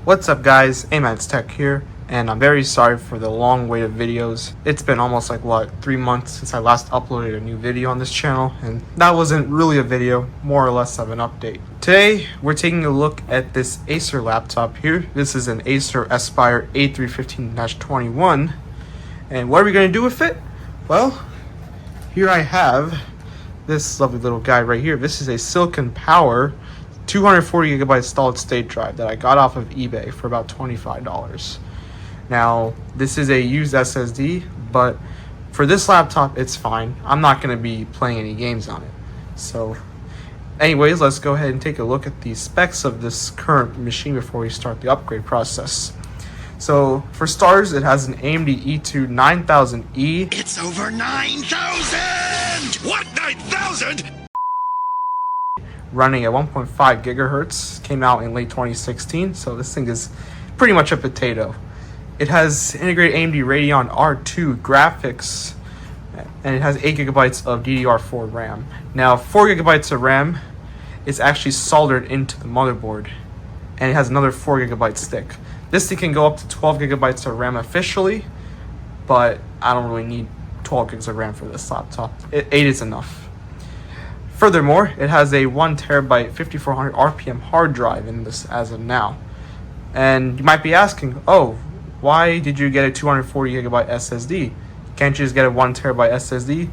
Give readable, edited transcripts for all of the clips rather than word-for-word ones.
What's up guys, AMD Tech here, and I'm very sorry for the long wait of videos. It's been almost like 3 months since I last uploaded a new video on this channel, and that wasn't really a video, more or less of an update. Today we're taking a look at this Acer laptop here. This is an Acer Aspire A315-21, and what are we going to do with it? Well, here I have this lovely little guy right here. This is a Silicon Power 240 gigabyte solid state drive that I got off of eBay for about $25. Now, this is a used SSD, but for this laptop, it's fine. I'm not going to be playing any games on it. So, anyways, let's go ahead and take a look at the specs of this current machine before we start the upgrade process. So, for starters, it has an AMD E2 9000E. It's over 9,000! What, 9,000? Running at 1.5 gigahertz, came out in late 2016, so this thing is pretty much a potato. It has integrated AMD Radeon R2 graphics, and it has 8 gigabytes of DDR4 RAM. Now, 4 gigabytes of RAM is actually soldered into the motherboard, and it has another 4 gigabyte stick. This thing can go up to 12 gigabytes of RAM officially, but I don't really need 12 gigs of RAM for this laptop. 8 is enough. Furthermore, it has a 1 terabyte 5400 RPM hard drive in this as of now. And you might be asking, oh, why did you get a 240 gigabyte SSD? Can't you just get a 1 terabyte SSD?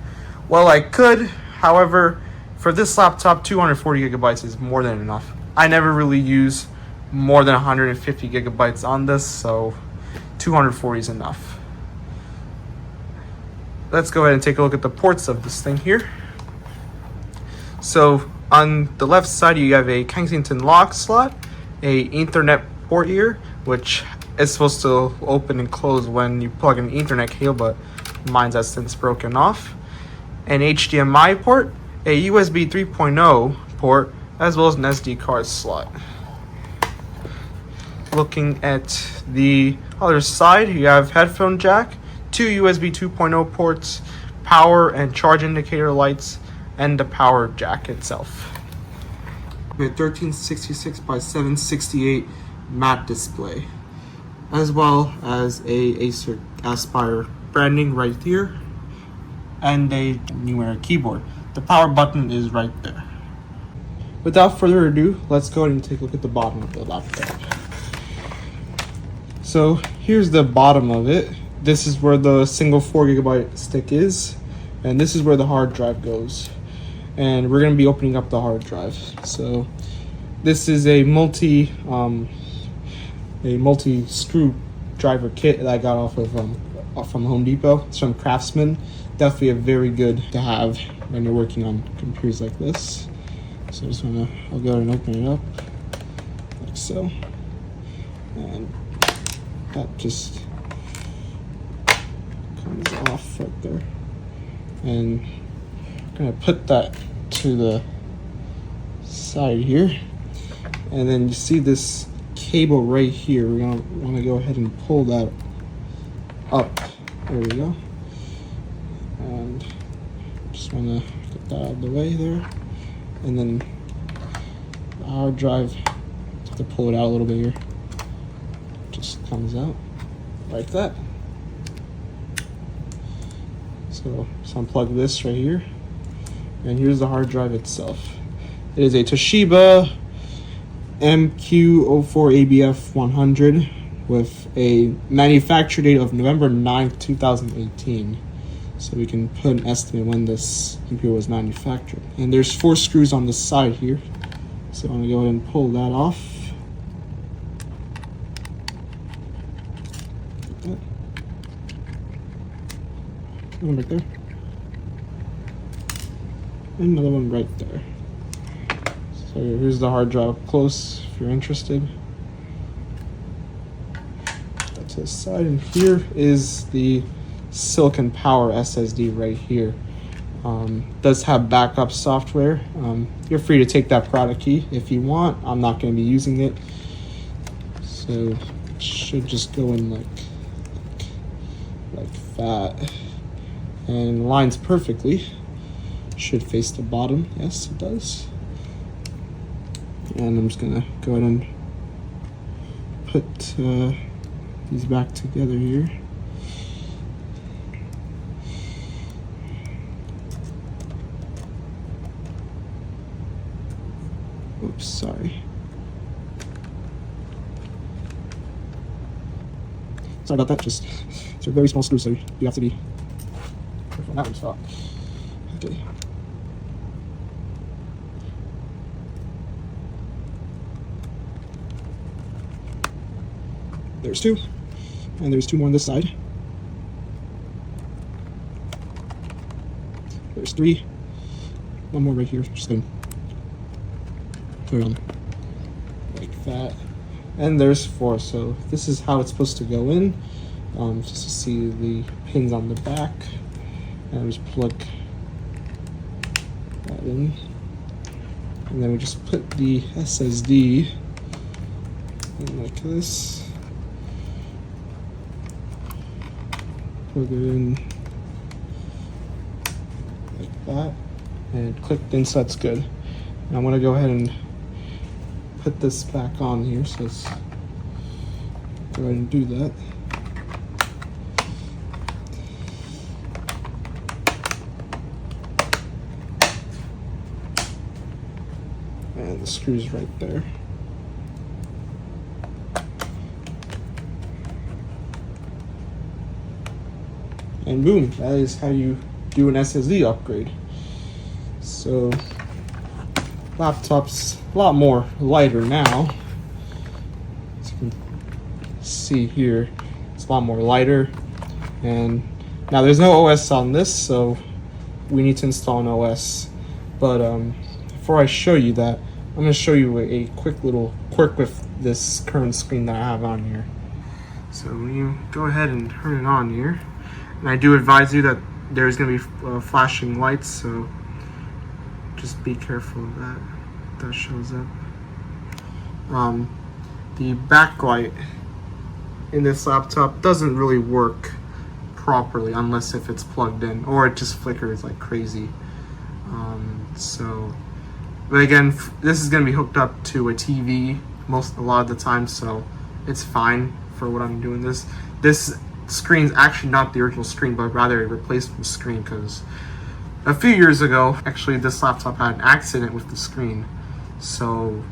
Well, I could. However, for this laptop, 240 gigabytes is more than enough. I never really use more than 150 gigabytes on this, so 240 is enough. Let's go ahead and take a look at the ports of this thing here. So on the left side, you have a Kensington lock slot, a Ethernet port here, which is supposed to open and close when you plug in an Ethernet cable, but mine has since broken off. An HDMI port, a USB 3.0 port, as well as an SD card slot. Looking at the other side, you have headphone jack, 2 USB 2.0 ports, power and charge indicator lights, and the power jack itself. We have 1366 by 768 matte display, as well as a Acer Aspire branding right here, and a numeric keyboard. The power button is right there. Without further ado, let's go ahead and take a look at the bottom of the laptop. So here's the bottom of it. This is where the single 4 gigabyte stick is, and this is where the hard drive goes. And we're going to be opening up the hard drive. So this is a multi screwdriver kit that I got off from Home Depot. It's from Craftsman. Definitely a very good to have when you're working on computers like this. So I'll go ahead and open it up like so, and that just comes off right there. And I'm gonna put that to the side here, and then you see this cable right here. We're gonna want to go ahead and pull that up. There we go. And just want to get that out of the way there, and then the hard drive, have to pull it out a little bit here. Just comes out like that. So unplug this right here, and here's the hard drive itself. It is a Toshiba MQ04ABF100 with a manufacture date of November 9th, 2018. So we can put an estimate when this computer was manufactured. And there's 4 screws on the side here. So I'm gonna go ahead and pull that off. Like that. One right there. And another one right there. So here's the hard drive up close if you're interested. That's to the side, and here is the Silicon Power SSD right here. Does have backup software. You're free to take that product key if you want. I'm not going to be using it, so it should just go in like that, and lines perfectly. Should face the bottom. Yes, it does. And I'm just gonna go ahead and put these back together here. Oops, sorry. Sorry about that, just it's a very small screw, so you have to be careful on that one spot. Okay. There's two, and there's two more on this side. There's three. One more right here. Just gonna put it on like that. And there's four. So this is how it's supposed to go in. Just to see the pins on the back, and just plug that in, and then we just put the SSD in like this. Plug it in like that, and clicked in, so that's good. And I'm gonna go ahead and put this back on here, so let's go ahead and do that. And the screw's right there. And boom, that is how you do an SSD upgrade. So, laptop's a lot more lighter now. As you can see here, it's a lot more lighter. And now there's no OS on this, so we need to install an OS. But before I show you that, I'm going to show you a quick little quirk with this current screen that I have on here. So when you go ahead and turn it on here, and I do advise you that there's going to be flashing lights, so just be careful of that. That shows up. The backlight in this laptop doesn't really work properly unless if it's plugged in, or it just flickers like crazy. But again, this is going to be hooked up to a TV a lot of the time, so it's fine for what I'm doing. This screen is actually not the original screen, but rather a replacement screen, because a few years ago, actually, this laptop had an accident with the screen. So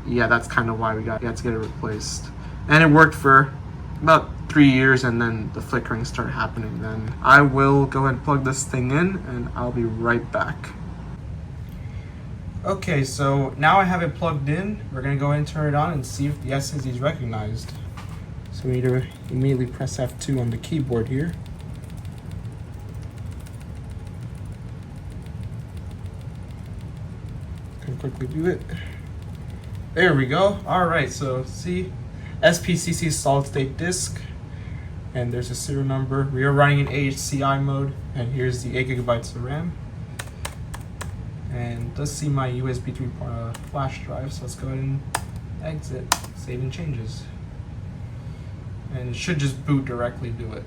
yeah, that's kind of why we had to get it replaced. And it worked for about 3 years, and then the flickering started happening. Then I will go ahead and plug this thing in, and I'll be right back. Okay, so now I have it plugged in. We're gonna go ahead and turn it on and see if the SSD is recognized. So we need to immediately press F2 on the keyboard here. Can quickly do it. There we go. All right, so see, SPCC solid state disk, and there's a serial number. We are running in AHCI mode, and here's the 8 gigabytes of RAM. And does see my USB 3 flash drive, so let's go ahead and exit, save and changes. And it should just boot directly do it.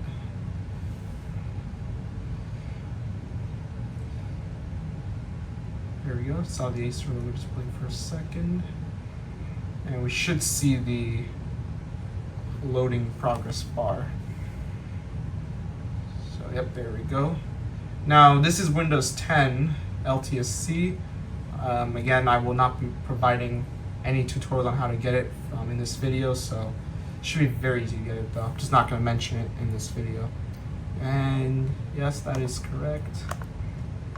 There we go, saw the Acer logo display for a second. And we should see the loading progress bar. So yep, there we go. Now this is Windows 10 LTSC. Again, I will not be providing any tutorial on how to get it in this video, so it should be very easy to get it though. I'm just not going to mention it in this video. And yes, that is correct.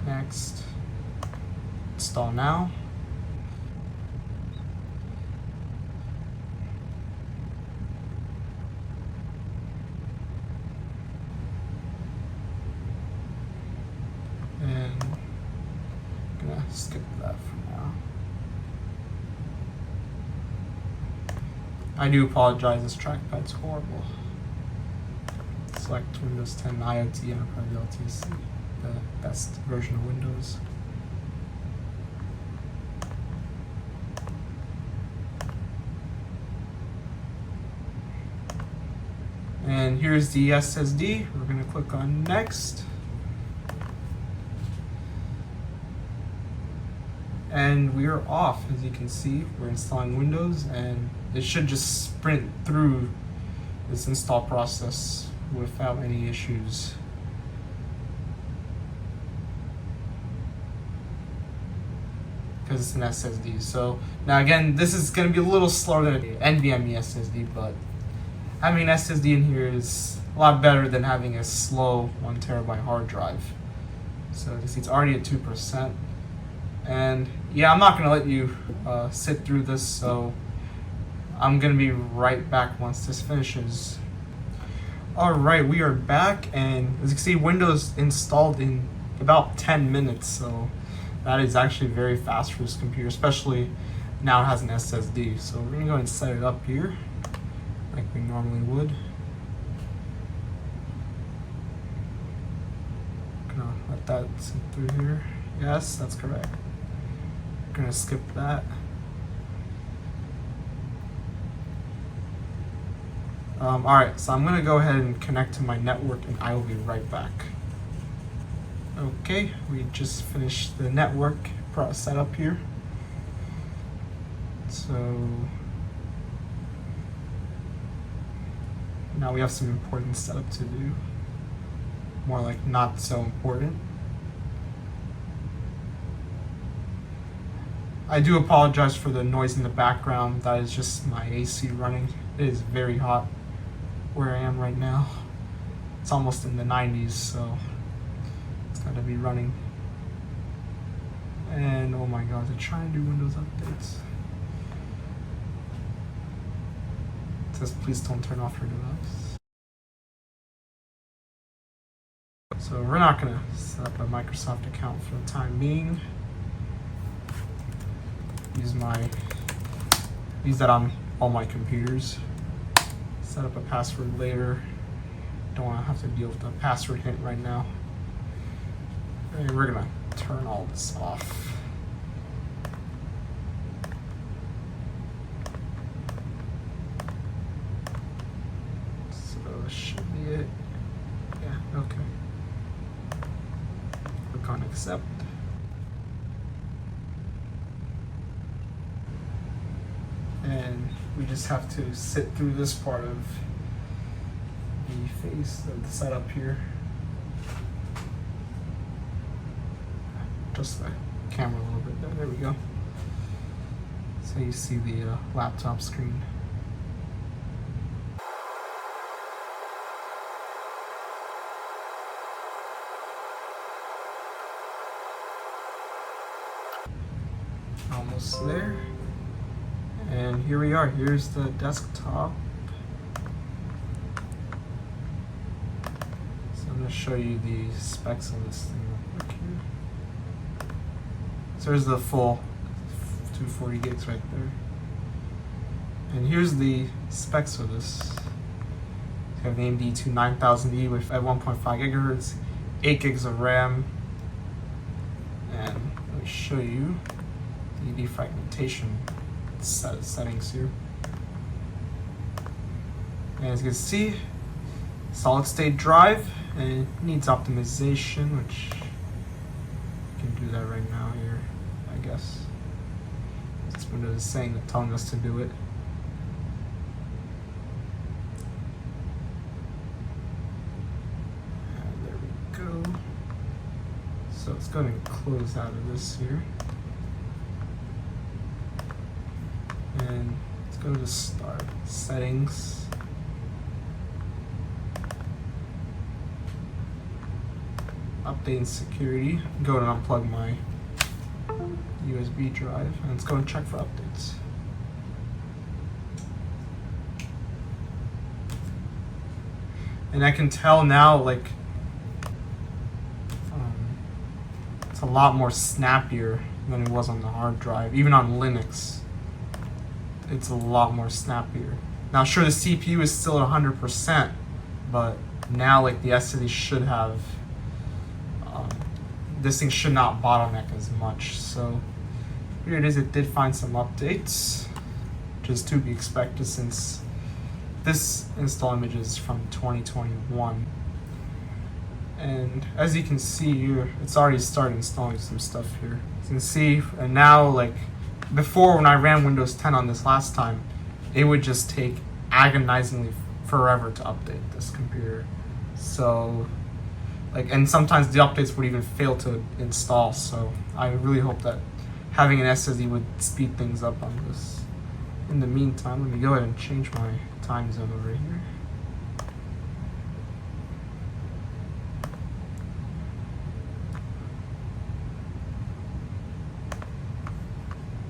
Next. Install now. And I'm gonna skip that for now. I do apologize, this trackpad's horrible. Select Windows 10 IoT Enterprise LTSC, the best version of Windows. And here's the SSD. We're going to click on next. And we are off. As you can see, we're installing Windows, and it should just sprint through this install process without any issues. Because it's an SSD. So now again, this is going to be a little slower than an NVMe SSD, but having an SSD in here is a lot better than having a slow 1 terabyte hard drive. So you see it's already at 2%. And yeah, I'm not going to let you sit through this, so I'm going to be right back once this finishes. Alright, we are back, and as you can see, Windows installed in about 10 minutes, so that is actually very fast for this computer, especially now it has an SSD. So we're going to go and set it up here like we normally would. Gonna let that sit through here. Yes, that's correct. Gonna skip that. Alright, so I'm gonna go ahead and connect to my network, and I will be right back. Okay, we just finished the network setup here. So now we have some important setup to do. More like not so important. I do apologize for the noise in the background. That is just my AC running. It is very hot where I am right now. It's almost in the 90s, so it's gotta be running. And oh my god, they're trying to do Windows updates. It says please don't turn off your device. So we're not gonna set up a Microsoft account for the time being. Use that on all my computers. Set up a password later. Don't want to have to deal with the password hint right now. And we're gonna turn all this off. So this should be it. Yeah, okay. Click on accept. And we just have to sit through this part of the phase of the setup here. Just the camera a little bit there. There we go. So you see the laptop screen. Almost there. And here we are. Here's the desktop. So I'm going to show you the specs of this thing real quick here. So there's the full 240 gigs right there. And here's the specs of this. You have an AMD 9000E with at 1.5 gigahertz, 8 gigs of RAM. And let me show you the defragmentation settings here. And as you can see, solid state drive, and it needs optimization, which you can do that right now here, I guess. That's Windows is saying, telling us to do it. And there we go. So let's go ahead and close out of this here. And let's go to start settings. Update and security. Go and unplug my USB drive, and let's go and check for updates. And I can tell now, like, it's a lot more snappier than it was on the hard drive, even on Linux. It's a lot more snappier. Now, sure, the CPU is still at 100%, but now, like, the SSD should have, this thing should not bottleneck as much. So here it is. It did find some updates, which is to be expected since this install image is from 2021. And as you can see here, it's already started installing some stuff here. As you can see, and now, like, before when I ran Windows 10 on this last time, it would just take agonizingly forever to update this computer. So, like, and sometimes the updates would even fail to install. So I really hope that having an SSD would speed things up on this. In the meantime, let me go ahead and change my time zone over here.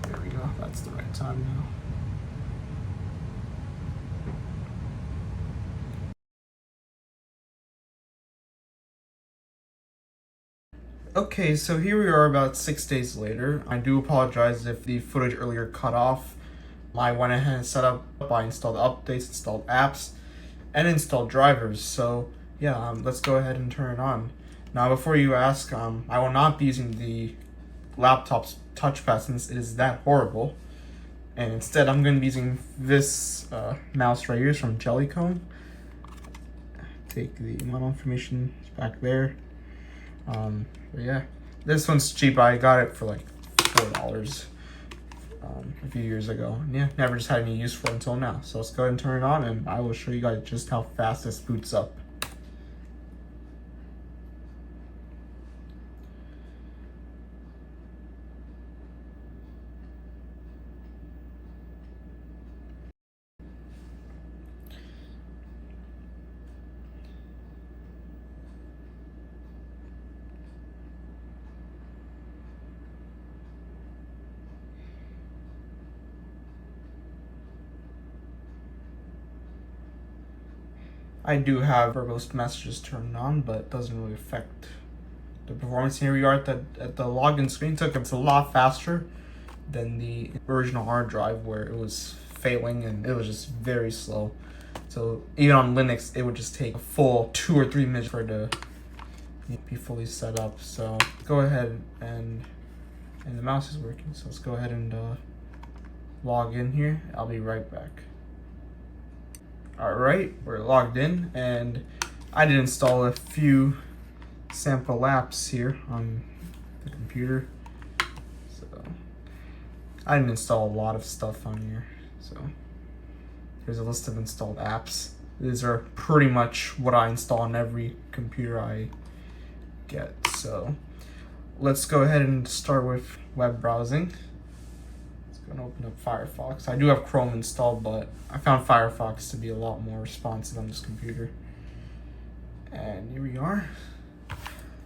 There we go, that's the right time now. Okay, so here we are about 6 days later. I do apologize if the footage earlier cut off. I went ahead and set up, I installed updates, installed apps, and installed drivers. So yeah, let's go ahead and turn it on. Now before you ask, I will not be using the laptop's touchpad since it is that horrible. And instead I'm going to be using this mouse right here from Jellycomb. Take the model information back there. But yeah, this one's cheap. I got it for like $4 a few years ago. And yeah, never just had any use for it until now. So let's go ahead and turn it on, and I will show you guys just how fast this boots up. I do have verbose messages turned on, but it doesn't really affect the performance. Here we are at the login screen. It's a lot faster than the original hard drive where it was failing and it was just very slow. So even on Linux, it would just take a full 2 or 3 minutes for it to be fully set up. So go ahead and the mouse is working. So let's go ahead and log in here. I'll be right back. Alright, we're logged in, and I did install a few sample apps here on the computer. So I didn't install a lot of stuff on here. So here's a list of installed apps. These are pretty much what I install on every computer I get. So let's go ahead and start with web browsing. Gonna open up Firefox. I do have Chrome installed, but I found Firefox to be a lot more responsive on this computer. And here we are.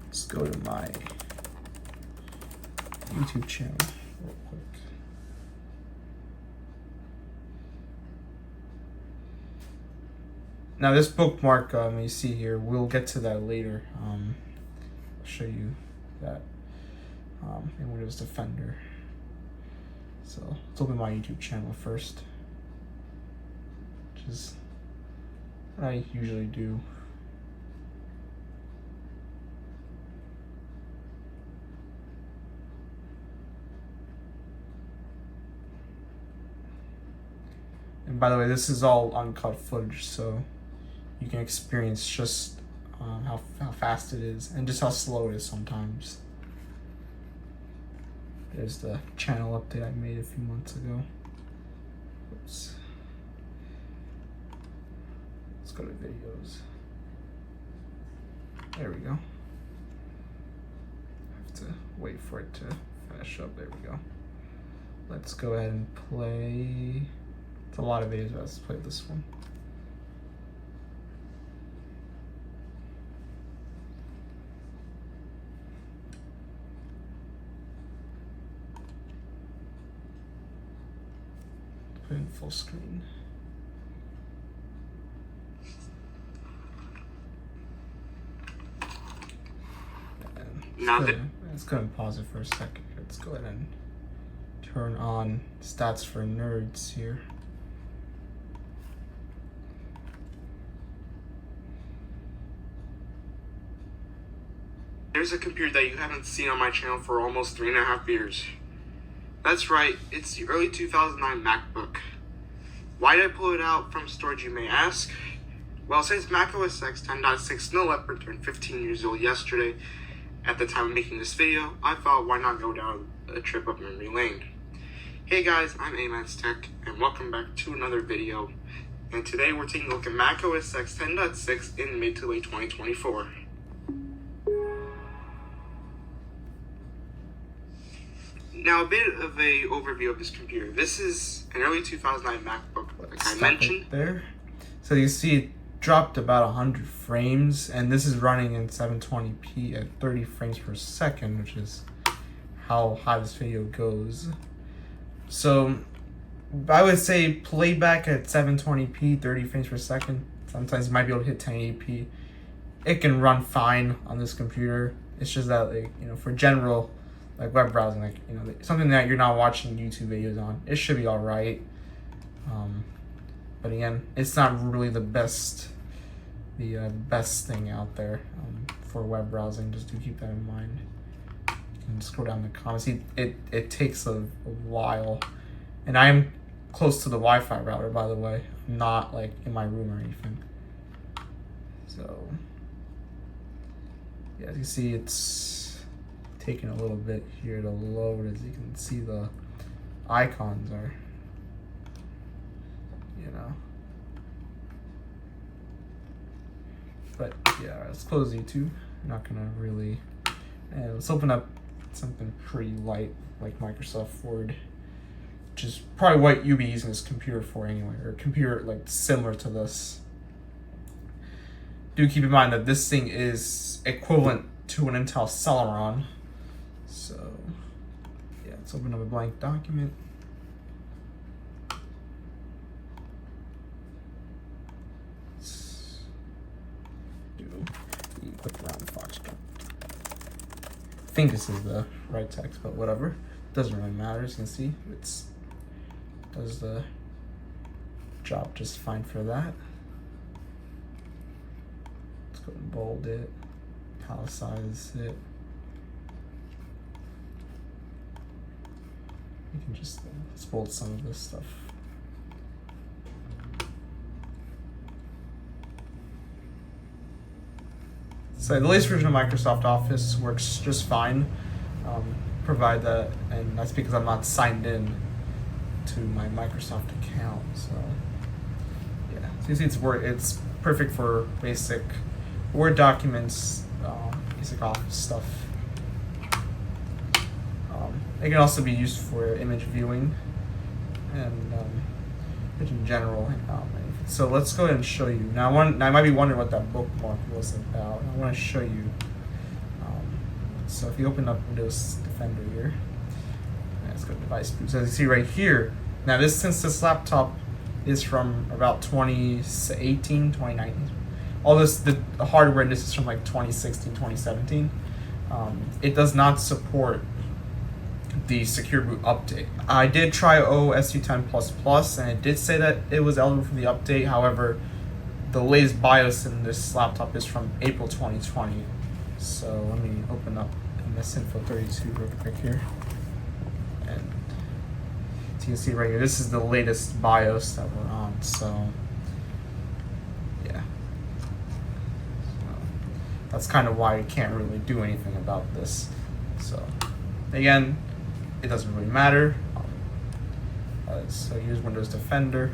Let's go to my YouTube channel real quick. Now this bookmark you see here, we'll get to that later. I'll show you that in Windows Defender. So let's open my YouTube channel first, which is what I usually do. And by the way, this is all uncut footage, so you can experience just how fast it is and just how slow it is sometimes. There's the channel update I made a few months ago. Oops. Let's go to videos. There we go. I have to wait for it to finish up. There we go. Let's go ahead and play. It's a lot of videos, but let's play this one. In full screen. Let's go and pause it for a second. Let's go ahead and turn on stats for nerds here. There's a computer that you haven't seen on my channel for almost 3.5 years. That's right, it's the early 2009 MacBook. Why did I pull it out from storage, you may ask? Well, since macOS X 10.6 Snow Leopard turned 15 years old yesterday, at the time of making this video, I thought why not go down a trip up memory lane. Hey guys, I'm AMD Tech, and welcome back to another video. And today we're taking a look at macOS X 10.6 in mid to late 2024. Now, a bit of a overview of this computer. This is an early 2009 MacBook, like I mentioned. There. So you see it dropped about 100 frames, and this is running in 720p at 30 frames per second, which is how high this video goes. So I would say playback at 720p, 30 frames per second. Sometimes you might be able to hit 1080p. It can run fine on this computer. It's just that, like, you know, for general like web browsing, like, you know, something that you're not watching YouTube videos on, it should be all right. But again, it's not really the best thing out there for web browsing. Just do keep that in mind. You can scroll down the comments. It takes a while, and I'm close to the Wi-Fi router, by the way. I'm not like in my room or anything. So yeah, as you see, it's taking a little bit here to load. As you can see, the icons are, you know. But yeah, let's close YouTube. I'm not gonna really. And let's open up something pretty light like Microsoft Word, which is probably what you'll be using this computer for anyway, or a computer like similar to this. Do keep in mind that this thing is equivalent to an Intel Celeron. So yeah, let's open up a blank document. Let's do the click around Foxtrot. I think this is the right text, but whatever. Doesn't really matter. As you can see, it's does the job just fine for that. Let's go and bold it, italicize it. You can just let's bold some of this stuff. So the latest version of Microsoft Office works just fine. Provide that, and that's because I'm not signed in to my Microsoft account. So yeah, so you see it's perfect for basic Word documents, basic Office stuff. It can also be used for image viewing and in general. So let's go ahead and show you. Now, I might be wondering what that bookmark was about. I want to show you. So if you open up Windows Defender here, let's go to device boot. So as you see right here, now since this laptop is from about 2018, 2019, all this, the hardware, this is from like 2016, 2017. It does not support the secure boot update. I did try OS X10++, and it did say that it was eligible for the update. However, the latest BIOS in this laptop is from April 2020. So let me open up MSInfo32 real quick here. And so you can see right here, this is the latest BIOS that we're on. So yeah. So that's kind of why you can't really do anything about this. So again, it doesn't really matter. So here's Windows Defender.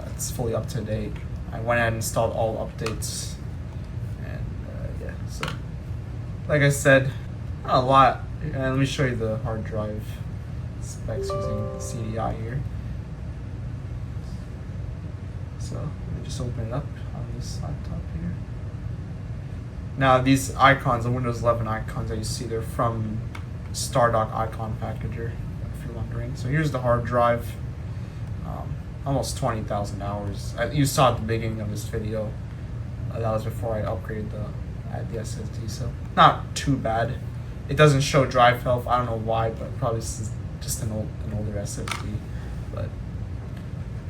It's fully up to date. I went ahead and installed all updates, and yeah. So, like I said, not a lot. And let me show you the hard drive specs using CDI here. So let me just open it up on this laptop here. Now these icons, the Windows 11 icons that you see, they're from Stardock Icon Packager, if you're wondering. So here's the hard drive, almost 20,000 hours. You saw at the beginning of this video. That was before I upgraded the SSD, so not too bad. It doesn't show drive health. I don't know why, but probably this is just an older SSD. But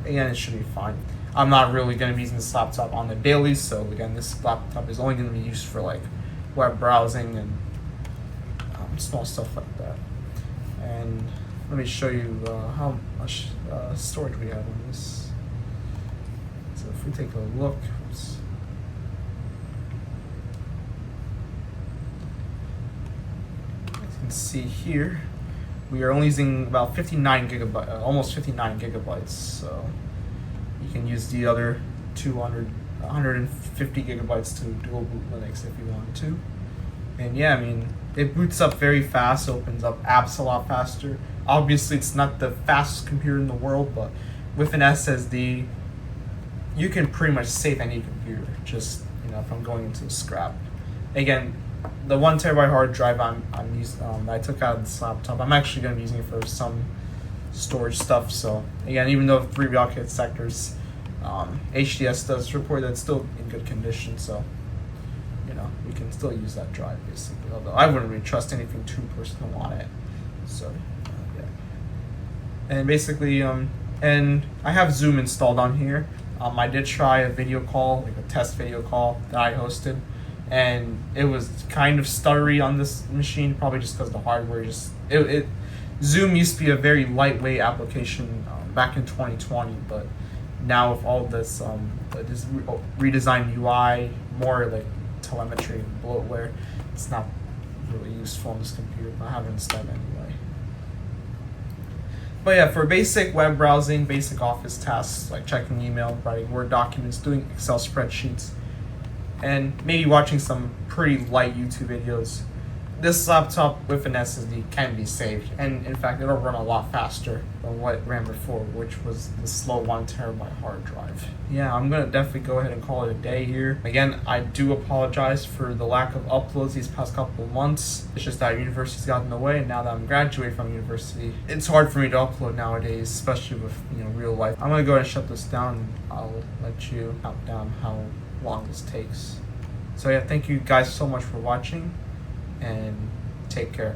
again, it should be fine. I'm not really going to be using this laptop on the daily, so again, this laptop is only going to be used for like web browsing and small stuff like that. And let me show you how much storage we have on this. So if we take a look, oops, can see here, we are only using about 59 gigabytes, almost 59 gigabytes. So you can use the other 150 gigabytes to dual boot Linux if you want to. And yeah, I mean, it boots up very fast, opens up apps a lot faster. Obviously, it's not the fastest computer in the world, but with an SSD, you can pretty much save any computer just, from going into scrap. Again, the 1 terabyte hard drive I'm using, I took out of this laptop, I'm actually going to be using it for some storage stuff. So again, even though 3 rocket sectors, HDS does report that it's still in good condition, so we can still use that drive basically. Although I wouldn't really trust anything too personal on it. So yeah, and basically and I have Zoom installed on here. I did try a video call, like a test video call that I hosted, and it was kind of stuttery on this machine, probably just because the hardware Zoom used to be a very lightweight application back in 2020, but now with all this this redesigned UI, more like telemetry and bloatware, it's not really useful on this computer, but I have it installed anyway. But yeah, for basic web browsing, basic office tasks like checking email, writing Word documents, doing Excel spreadsheets, and maybe watching some pretty light YouTube videos, this laptop with an SSD can be saved, and in fact it'll run a lot faster than what it ran before, which was the slow 1 terabyte hard drive. Yeah, I'm gonna definitely go ahead and call it a day here. Again, I do apologize for the lack of uploads these past couple of months. It's just that university's gotten in the way, and now that I'm graduating from university, it's hard for me to upload nowadays, especially with real life. I'm gonna go ahead and shut this down, and I'll let you count down how long this takes. So yeah, thank you guys so much for watching, and take care.